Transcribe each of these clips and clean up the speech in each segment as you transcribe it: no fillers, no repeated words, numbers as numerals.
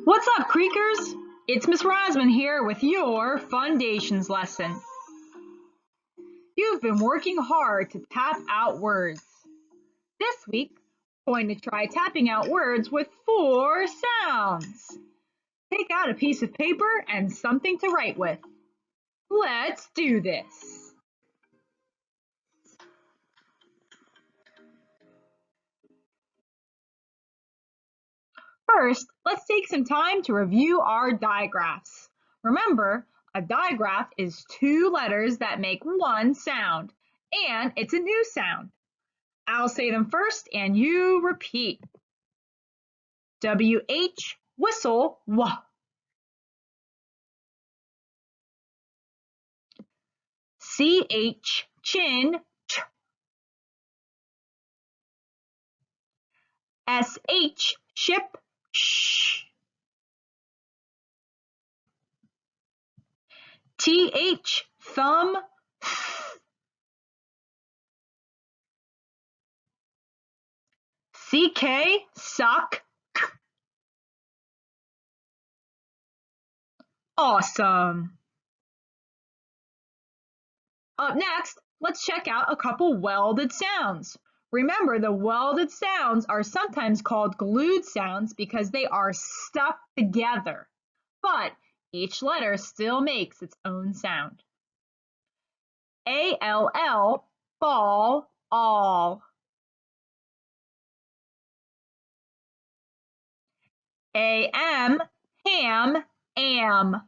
What's up, Creakers? It's Miss Rozman here with your Foundations lesson. You've been working hard to tap out words. This week, we're going to try tapping out words with 4 sounds. Take out a piece of paper and something to write with. Let's do this. First, let's take some time to review our digraphs. Remember, a digraph is 2 letters that make one sound, and it's a new sound. I'll say them first and you repeat. WH, whistle, wah. CH, chin, ch. SH, ship, sh. TH, thumb, th. CK, sock, k. Awesome. Up next, let's check out a couple welded sounds. Remember, the welded sounds are sometimes called glued sounds because they are stuck together, but each letter still makes its own sound. ALL, ball, all. AM, ham, am.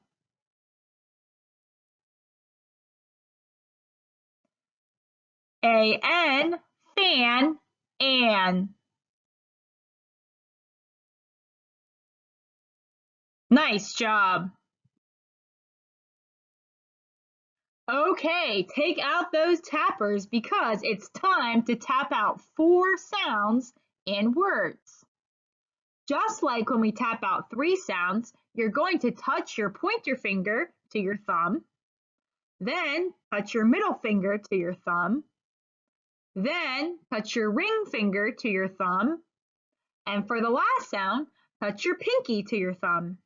AN, fan, an. Nice job. Okay, take out those tappers because it's time to tap out 4 sounds in words. Just like when we tap out 3 sounds, you're going to touch your pointer finger to your thumb, then touch your middle finger to your thumb, then touch your ring finger to your thumb, and for the last sound, touch your pinky to your thumb.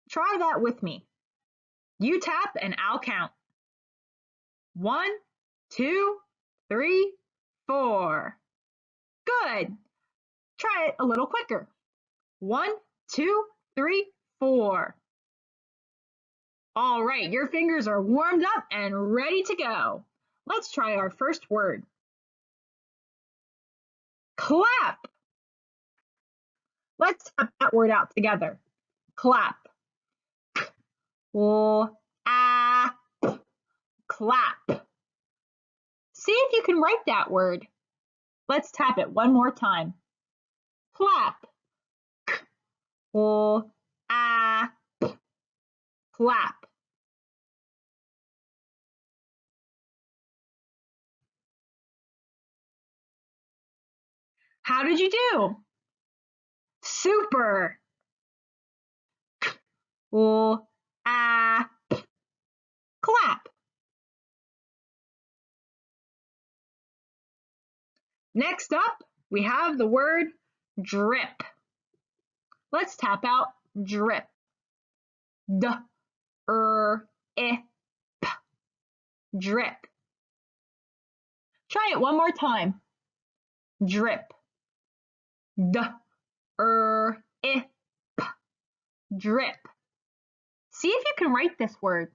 Try that with me. You tap and I'll count. 1, 2, 3, 4. Good. Try it a little quicker. 1, 2, 3, 4. All right, your fingers are warmed up and ready to go. Let's try our first word. Clap. Let's tap that word out together. Clap. Clap. See if you can write that word. Let's tap it one more time. Clap. Clap. How did you do? Super. Clap. Next up, we have the word drip. Let's tap out drip. D-R-I-P. Drip. Try it one more time. Drip. D-R-I-P. Drip. See if you can write this word.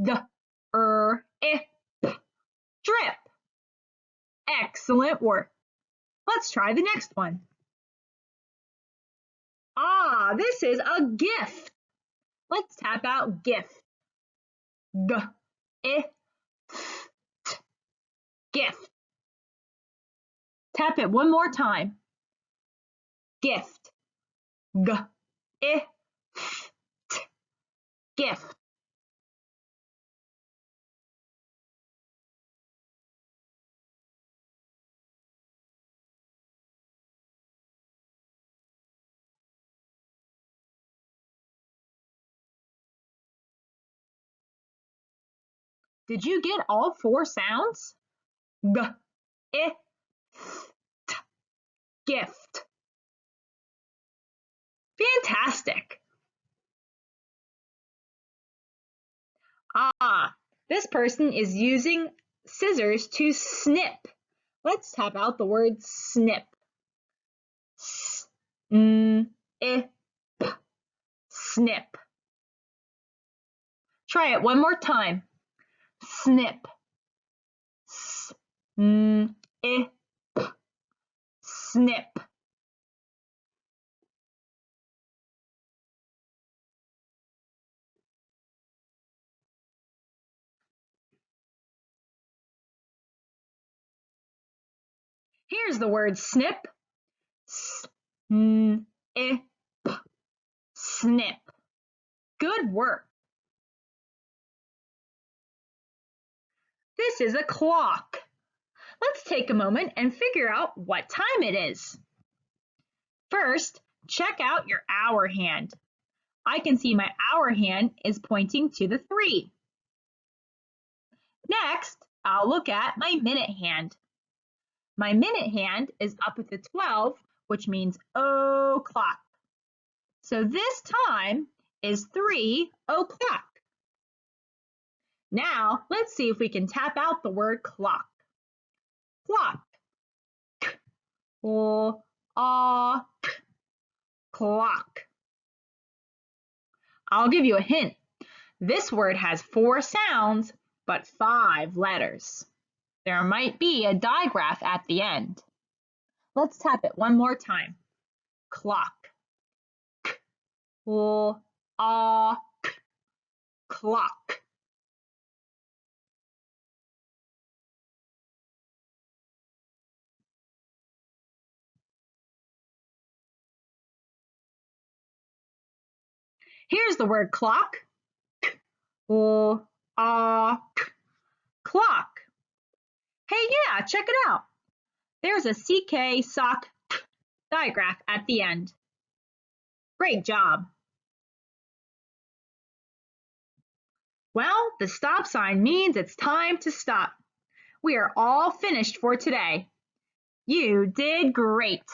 D-R-I-P. Drip. Excellent work. Let's try the next one. This is a gift. Let's tap out gift. G-I-F-T. Gift. Tap it one more time. Gift. G-I-F-T. Gift. Did you get all 4 sounds? G, I, t, gift. Fantastic. Ah, this person is using scissors to snip. Let's tap out the word snip. S, n, I, p, snip. Try it one more time. Snip. S, n, I, p, snip. Here's the word snip. S, n, I, p, snip. Good work. This is a clock. Let's take a moment and figure out what time it is. First, check out your hour hand. I can see my hour hand is pointing to the 3. Next, I'll look at my minute hand. My minute hand is up at the 12, which means o'clock. So this time is 3 o'clock. Now, let's see if we can tap out the word clock. Clock. K, l, a, k, clock. I'll give you a hint. This word has 4 sounds, but 5 letters. There might be a digraph at the end. Let's tap it one more time. Clock. K, l, a, k, clock. Here's the word clock. K, l, a, k, clock. Hey, yeah, check it out. There's a CK sock digraph at the end. Great job. Well, the stop sign means it's time to stop. We are all finished for today. You did great.